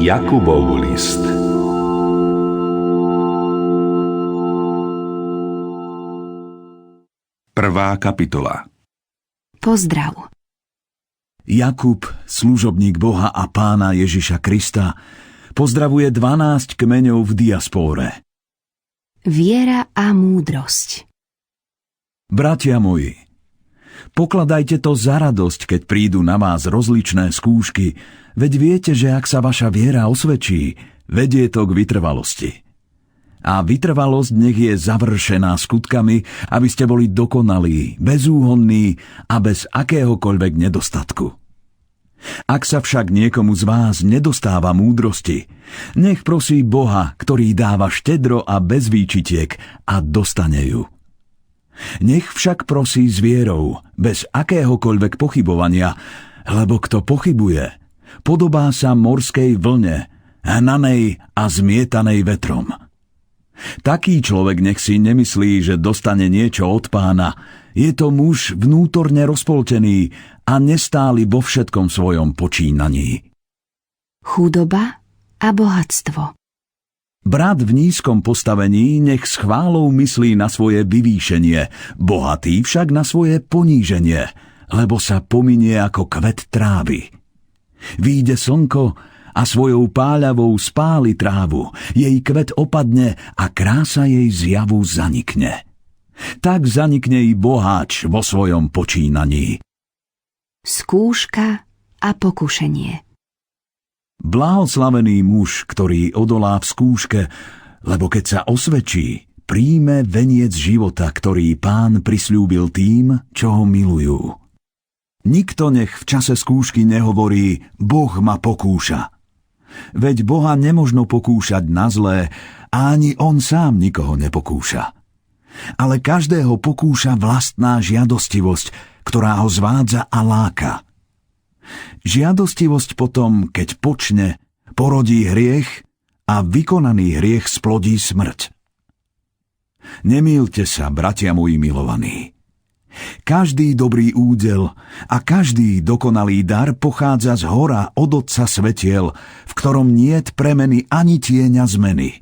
Jakubov list. Prvá kapitola. Pozdrav. Jakub, služobník Boha a Pána Ježiša Krista, pozdravuje 12 kmeňov v diaspóre. Viera a múdrosť. Bratia moji, pokladajte to za radosť, keď prídu na vás rozličné skúšky, veď viete, že ak sa vaša viera osvedčí, vedie to k vytrvalosti. A vytrvalosť nech je završená skutkami, aby ste boli dokonalí, bezúhonní a bez akéhokoľvek nedostatku. Ak sa však niekomu z vás nedostáva múdrosti, nech prosí Boha, ktorý dáva štedro a bez výčitiek, a dostane ju. Nech však prosí s vierou, bez akéhokoľvek pochybovania, lebo kto pochybuje, podobá sa morskej vlne, hnanej a zmietanej vetrom. Taký človek nech si nemyslí, že dostane niečo od Pána. Je to muž vnútorne rozpoltený a nestály vo všetkom svojom počínaní. Chudoba a bohatstvo. Brat v nízkom postavení nech s chválou myslí na svoje vyvýšenie, bohatý však na svoje poníženie, lebo sa pominie ako kvet trávy. Vyjde slnko a svojou páľavou spáli trávu, jej kvet opadne a krása jej zjavu zanikne. Tak zanikne i boháč vo svojom počínaní. Skúška a pokušenie. Blahoslavený muž, ktorý odolá v skúške, lebo keď sa osvedčí, príjme veniec života, ktorý Pán prisľúbil tým, čo ho milujú. Nikto nech v čase skúšky nehovorí: Boh ma pokúša. Veď Boha nemožno pokúšať na zlé a ani on sám nikoho nepokúša. Ale každého pokúša vlastná žiadostivosť, ktorá ho zvádza a láka. Žiadostivosť potom, keď počne, porodí hriech a vykonaný hriech splodí smrť. Nemýlte sa, bratia moji milovaní. Každý dobrý údel a každý dokonalý dar pochádza z hora od Otca svetiel, v ktorom niet premeny ani tieňa zmeny.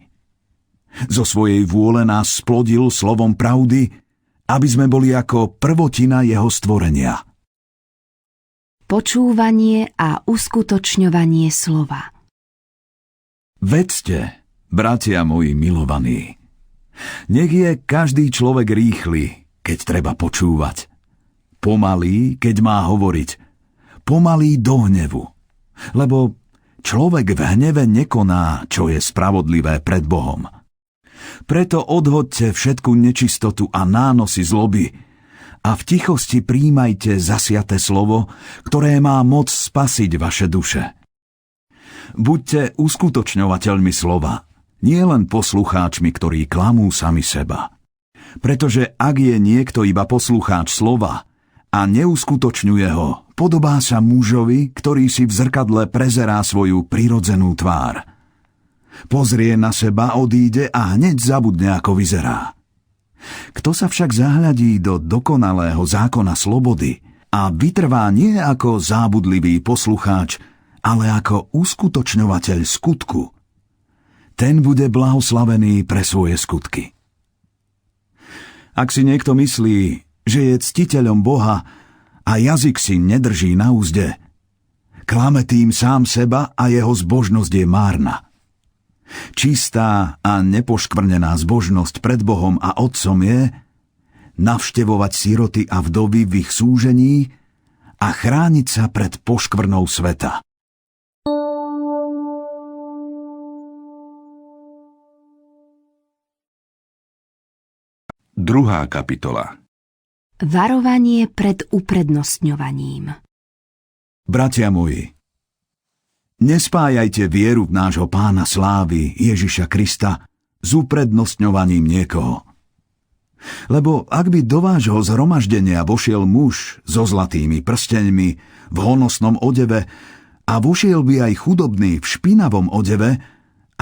Zo svojej vôle nás splodil slovom pravdy, aby sme boli ako prvotina jeho stvorenia. Počúvanie a uskutočňovanie slova. Vedzte, bratia moji milovaní, nech je každý človek rýchly, keď treba počúvať, pomalý, keď má hovoriť, pomalý do hnevu, lebo človek v hneve nekoná, čo je spravodlivé pred Bohom. Preto odhoďte všetku nečistotu a nánosy zloby a v tichosti prijímajte zasiaté slovo, ktoré má moc spasiť vaše duše. Buďte uskutočňovateľmi slova, nie len poslucháčmi, ktorí klamú sami seba. Pretože ak je niekto iba poslucháč slova a neuskutočňuje ho, podobá sa mužovi, ktorý si v zrkadle prezerá svoju prirodzenú tvár. Pozrie na seba, odíde a hneď zabudne, ako vyzerá. Kto sa však zahľadí do dokonalého zákona slobody a vytrvá nie ako zábudlivý poslucháč, ale ako uskutočňovateľ skutku, ten bude blahoslavený pre svoje skutky. Ak si niekto myslí, že je ctiteľom Boha a jazyk si nedrží na úzde, klame tým sám seba a jeho zbožnosť je márna. Čistá a nepoškvrnená zbožnosť pred Bohom a Otcom je navštevovať siroty a vdovy v ich súžení a chrániť sa pred poškvrnou sveta. Druhá kapitola. Varovanie pred uprednostňovaním. Bratia moji, nespájajte vieru v nášho Pána slávy Ježiša Krista s uprednostňovaním niekoho. Lebo ak by do vášho zhromaždenia vošiel muž so zlatými prsteňmi v honosnom odeve a vošiel by aj chudobný v špinavom odeve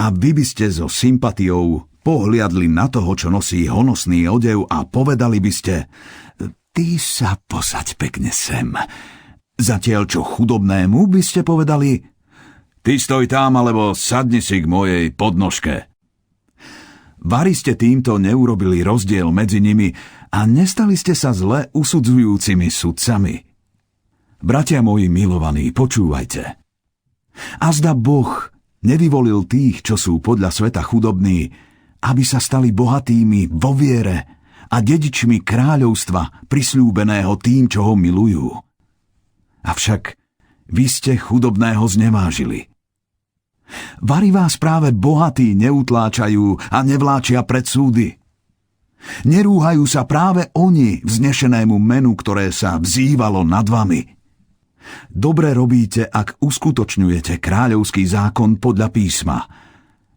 a vy by ste so sympatiou pohliadli na toho, čo nosí honosný odev a povedali by ste: Ty sa posaď pekne sem. Zatiaľ čo chudobnému by ste povedali: Ty stoj tam, alebo sadni si k mojej podnožke. Vari ste týmto neurobili rozdiel medzi nimi a nestali ste sa zle usudzujúcimi sudcami. Bratia moji milovaní, počúvajte. Azda Boh nevyvolil tých, čo sú podľa sveta chudobní, aby sa stali bohatými vo viere a dedičmi kráľovstva prisľúbeného tým, čo ho milujú. Avšak vy ste chudobného znevážili. Vari vás práve bohatí neutláčajú a nevláčia pred súdy. Nerúhajú sa práve oni vznešenému menu, ktoré sa vzývalo nad vami. Dobre robíte, ak uskutočňujete kráľovský zákon podľa písma.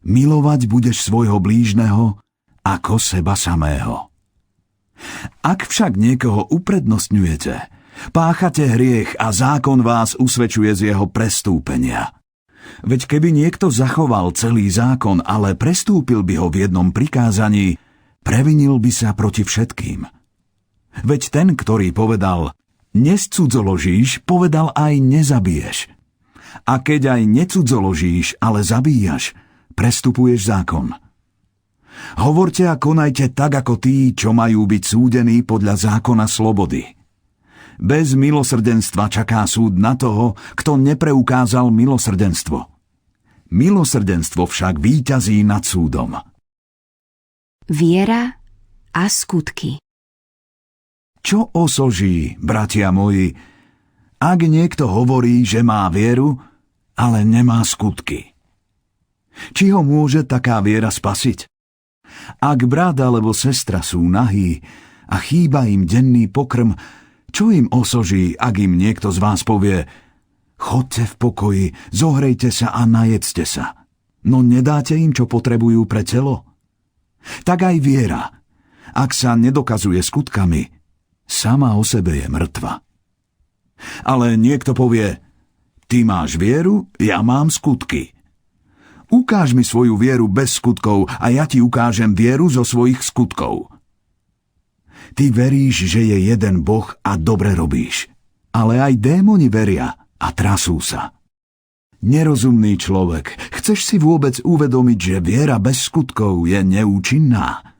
Milovať budeš svojho blížneho ako seba samého. Ak však niekoho uprednostňujete, páchate hriech a zákon vás usvedčuje z jeho prestúpenia. Veď keby niekto zachoval celý zákon, ale prestúpil by ho v jednom prikázaní, previnil by sa proti všetkým. Veď ten, ktorý povedal nescudzoložíš, povedal aj nezabiješ. A keď aj necudzoložíš, ale zabíjaš, prestupuješ zákon. Hovorte a konajte tak, ako tí, čo majú byť súdení podľa zákona slobody. Bez milosrdenstva čaká súd na toho, kto nepreukázal milosrdenstvo. Milosrdenstvo však víťazí nad súdom. Viera a skutky. Čo osoží, bratia moji, ak niekto hovorí, že má vieru, ale nemá skutky? Či ho môže taká viera spasiť? Ak brat alebo sestra sú nahí a chýba im denný pokrm, čo im osoží, ak im niekto z vás povie: chodte v pokoji, zohrejte sa a najedzte sa? No nedáte im, čo potrebujú pre telo? Tak aj viera, ak sa nedokazuje skutkami, sama o sebe je mŕtva. Ale niekto povie: ty máš vieru, ja mám skutky. Ukáž mi svoju vieru bez skutkov a ja ti ukážem vieru zo svojich skutkov. Ty veríš, že je jeden Boh a dobre robíš. Ale aj démoni veria a trasú sa. Nerozumný človek, chceš si vôbec uvedomiť, že viera bez skutkov je neúčinná?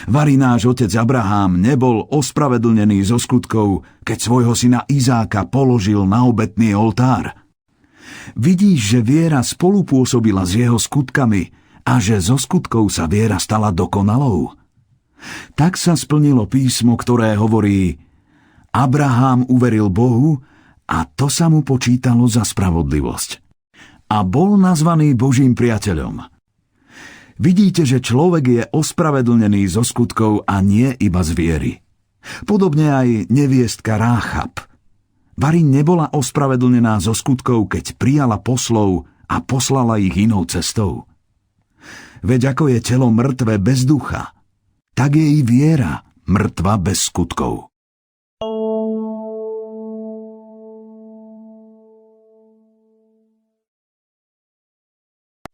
Vari náš otec Abrahám nebol ospravedlnený zo skutkov, keď svojho syna Izáka položil na obetný oltár. Vidíš, že viera spolupôsobila s jeho skutkami a že zo skutkov sa viera stala dokonalou? Tak sa splnilo písmo, ktoré hovorí: Abrahám uveril Bohu a to sa mu počítalo za spravodlivosť. A bol nazvaný Božím priateľom. Vidíte, že človek je ospravedlnený zo skutkov a nie iba z viery. Podobne aj neviestka Ráchab. Vari nebola ospravedlnená zo skutkov, keď prijala poslov a poslala ich inou cestou. Veď ako je telo mŕtve bez ducha, tak je i viera mŕtva bez skutkov.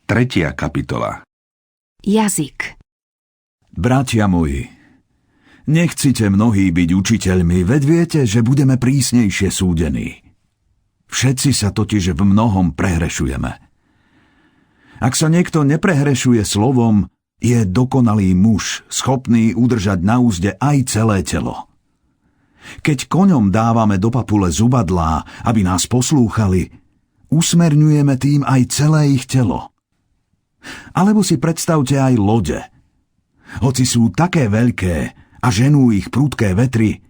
Tretia kapitola. Jazyk. Bratia moji, nechcite mnohí byť učiteľmi, veď viete, že budeme prísnejšie súdení. Všetci sa totiž v mnohom prehrešujeme. Ak sa niekto neprehrešuje slovom, je dokonalý muž, schopný udržať na úzde aj celé telo. Keď koňom dávame do papule zubadlá, aby nás poslúchali, usmerňujeme tým aj celé ich telo. Alebo si predstavte aj lode. Hoci sú také veľké a ženú ich prudké vetry,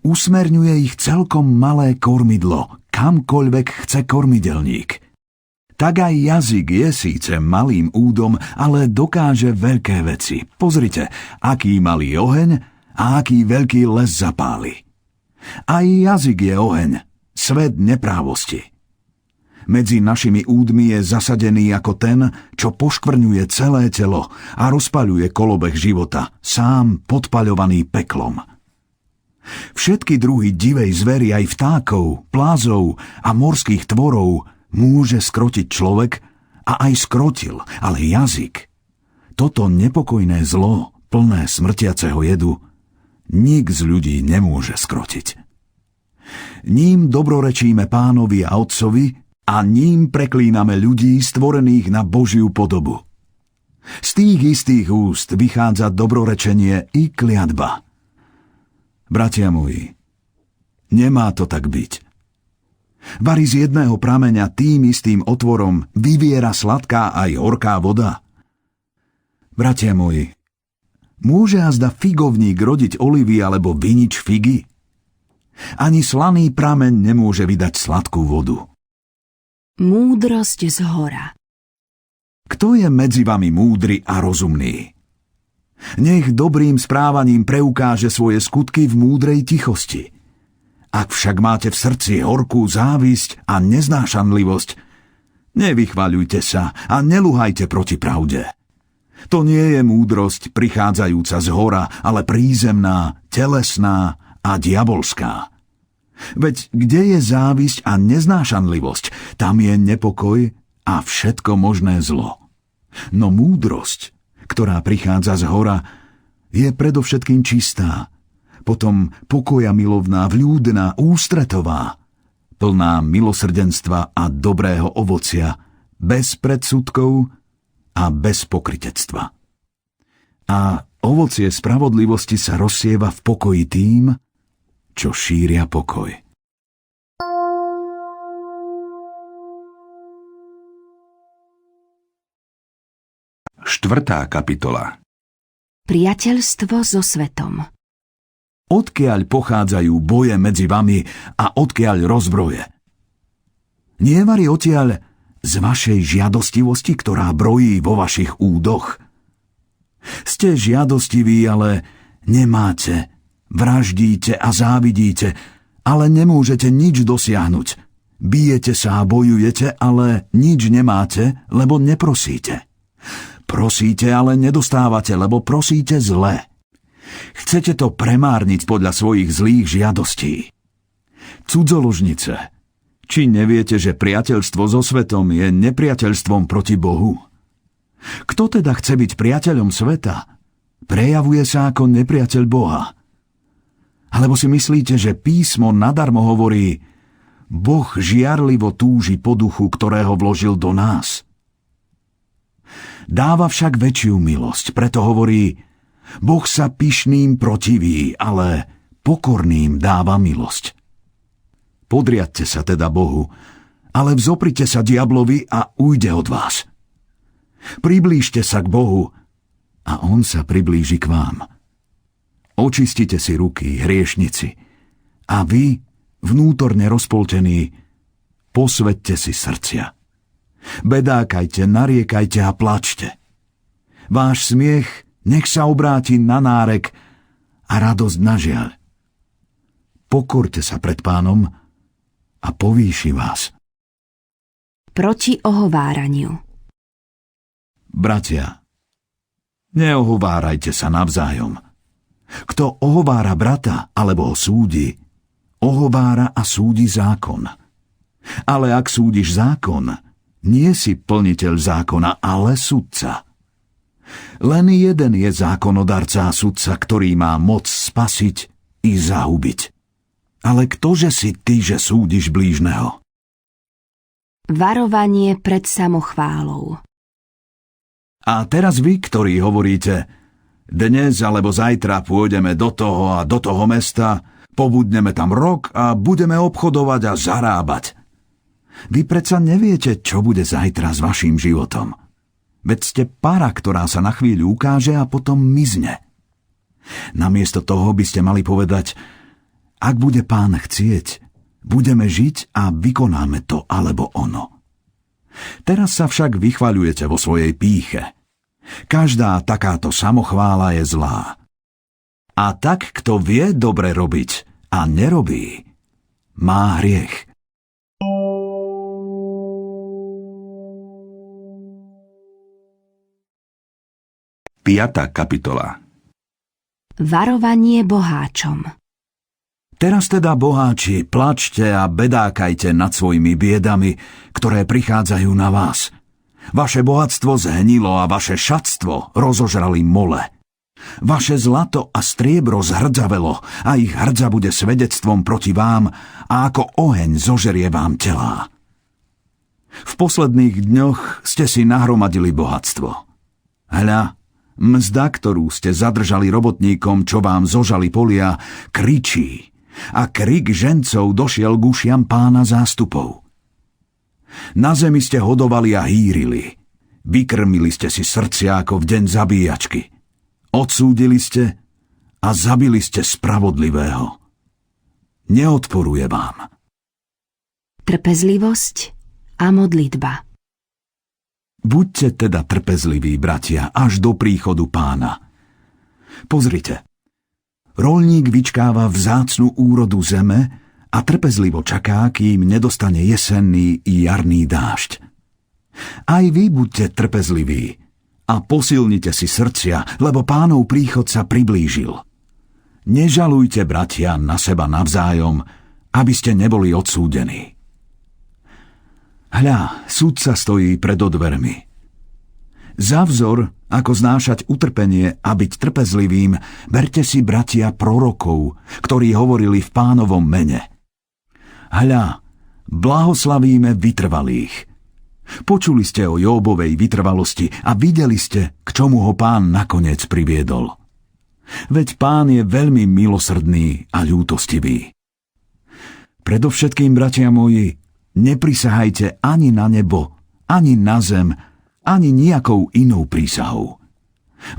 usmerňuje ich celkom malé kormidlo, kamkoľvek chce kormidelník. Tak aj jazyk je síce malým údom, ale dokáže veľké veci. Pozrite, aký malý oheň a aký veľký les zapáli. Aj jazyk je oheň, svet neprávosti. Medzi našimi údmi je zasadený ako ten, čo poškvrňuje celé telo a rozpaľuje kolobeh života, sám podpaľovaný peklom. Všetky druhy divej zvery, aj vtákov, plázov a morských tvorov môže skrotiť človek a aj skrotil, ale jazyk, toto nepokojné zlo, plné smrtiaceho jedu, nik z ľudí nemôže skrotiť. Ním dobrorečíme Pánovi a Otcovi a ním preklíname ľudí stvorených na Božiu podobu. Z tých istých úst vychádza dobrorečenie i kliatba. Bratia moji, nemá to tak byť. Vari z jedného prameňa tým istým otvorom vyviera sladká aj horká voda. Bratia moji, môže azda figovník rodiť olivy alebo vinič figy? Ani slaný prameň nemôže vydať sladkú vodu. Múdrosť zhora. Kto je medzi vami múdry a rozumný? Nech dobrým správaním preukáže svoje skutky v múdrej tichosti. Ak však máte v srdci horkú závisť a neznášanlivosť, nevychvaľujte sa a neluhajte proti pravde. To nie je múdrosť prichádzajúca z hora, ale prízemná, telesná a diabolská. Veď kde je závisť a neznášanlivosť, tam je nepokoj a všetko možné zlo. No múdrosť, ktorá prichádza z hora, je predovšetkým čistá, potom pokoja milovná, vľúdna, ústretová, plná milosrdenstva a dobrého ovocia, bez predsudkov a bez pokrytectva. A ovocie spravodlivosti sa rozsieva v pokoji tým, čo šíria pokoj. Štvrtá kapitola. Priateľstvo so svetom. Odkiaľ pochádzajú boje medzi vami a odkiaľ rozbroje? Nie vari odtiaľ z vašej žiadostivosti, ktorá brojí vo vašich údoch? Ste žiadostiví, ale nemáte. Vraždíte a závidíte, ale nemôžete nič dosiahnuť. Bijete sa a bojujete, ale nič nemáte, lebo neprosíte. Prosíte, ale nedostávate, lebo prosíte zle. Chcete to premárniť podľa svojich zlých žiadostí. Cudzoložnice, či neviete, že priateľstvo so svetom je nepriateľstvom proti Bohu? Kto teda chce byť priateľom sveta, prejavuje sa ako nepriateľ Boha. Alebo si myslíte, že písmo nadarmo hovorí: Boh žiarlivo túži po duchu, ktorého vložil do nás? Dáva však väčšiu milosť, preto hovorí: Boh sa pyšným protiví, ale pokorným dáva milosť. Podriadte sa teda Bohu, ale vzoprite sa diablovi a ujde od vás. Priblížte sa k Bohu a on sa priblíži k vám. Očistite si ruky, hriešnici, a vy, vnútorne rozpoltení, posväťte si srdcia. Bedákajte, nariekajte a plačte. Váš smiech nech sa obráti na nárek a radosť na žiaľ. Pokorte sa pred Pánom a povýši vás. Proti ohováraniu. Bratia, neohovárajte sa navzájom. Kto ohovára brata alebo ho súdi, ohovára a súdi zákon. Ale ak súdiš zákon, nie si plniteľ zákona, ale sudca. Len jeden je zákonodarca a sudca, ktorý má moc spasiť i zahubiť. Ale ktože si ty, že súdiš blížneho? Varovanie pred samochválou. A teraz vy, ktorí hovoríte: dnes alebo zajtra pôjdeme do toho mesta, pobudneme tam rok a budeme obchodovať a zarábať. Vy predsa neviete, čo bude zajtra s vaším životom. Veď ste para, ktorá sa na chvíľu ukáže a potom mizne. Namiesto toho by ste mali povedať: ak bude Pán chcieť, budeme žiť a vykonáme to alebo ono. Teraz sa však vychvaľujete vo svojej pýche. Každá takáto samochvála je zlá. A tak, kto vie dobre robiť a nerobí, má hriech. Piatá kapitola. Varovanie boháčom. Teraz teda, boháči, plačte a bedákajte nad svojimi biedami, ktoré prichádzajú na vás. Vaše bohatstvo zhnilo a vaše šatstvo rozožrali mole. Vaše zlato a striebro zhrdzavelo a ich hrdza bude svedectvom proti vám a ako oheň zožerie vám telá. V posledných dňoch ste si nahromadili bohatstvo. Hľa, mzda, ktorú ste zadržali robotníkom, čo vám zožali polia, kričí a krik žencov došiel k ušiam Pána zástupov. Na zemi ste hodovali a hýrili. Vykrmili ste si srdcia ako v deň zabíjačky. Odsúdili ste a zabili ste spravodlivého. Neodporuje vám. Trpezlivosť a modlitba. Buďte teda trpezliví, bratia, až do príchodu Pána. Pozrite, roľník vyčkáva vzácnu úrodu zeme a trpezlivo čaká, kým nedostane jesenný i jarný dážď. Aj vy buďte trpezliví a posilnite si srdcia, lebo Pánov príchod sa priblížil. Nežalujte, bratia, na seba navzájom, aby ste neboli odsúdení. Hľa, sudca stojí pred odvermi. Za vzor, ako znášať utrpenie a byť trpezlivým, berte si, bratia, prorokov, ktorí hovorili v Pánovom mene. Hľa, blahoslavíme vytrvalých. Počuli ste o Jóbovej vytrvalosti a videli ste, k čomu ho Pán nakoniec priviedol. Veď Pán je veľmi milosrdný a ľútostivý. Predovšetkým, bratia moji, neprisahajte ani na nebo, ani na zem, ani nejakou inou prísahou.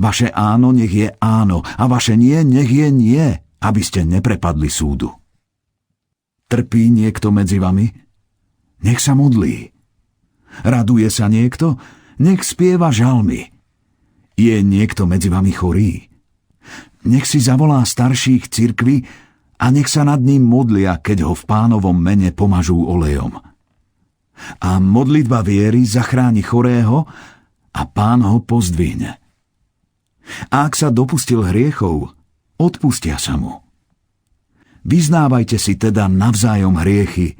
Vaše áno nech je áno a vaše nie nech je nie, aby ste neprepadli súdu. Trpí niekto medzi vami? Nech sa modlí. Raduje sa niekto? Nech spieva žalmy. Je niekto medzi vami chorý? Nech si zavolá starších cirkvi a nech sa nad ním modlia, keď ho v Pánovom mene pomažú olejom. A modlitba viery zachráni chorého a Pán ho pozdvihne. A ak sa dopustil hriechov, odpustia sa mu. Vyznávajte si teda navzájom hriechy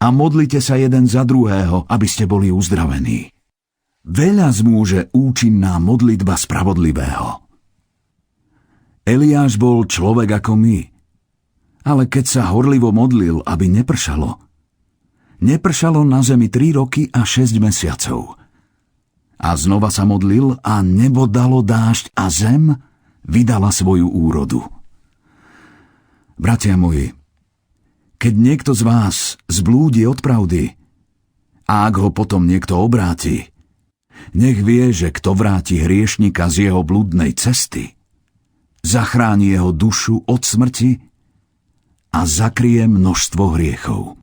a modlite sa jeden za druhého, aby ste boli uzdravení. Veľa zmôže účinná modlitba spravodlivého. Eliáš bol človek ako my, ale keď sa horlivo modlil, aby nepršalo na zemi 3 roky a 6 mesiacov. A znova sa modlil a nebo dalo dážď a zem vydala svoju úrodu. Bratia moji, keď niekto z vás zblúdi od pravdy a ak ho potom niekto obráti, nech vie, že kto vráti hriešnika z jeho blúdnej cesty, zachráni jeho dušu od smrti a zakrie množstvo hriechov.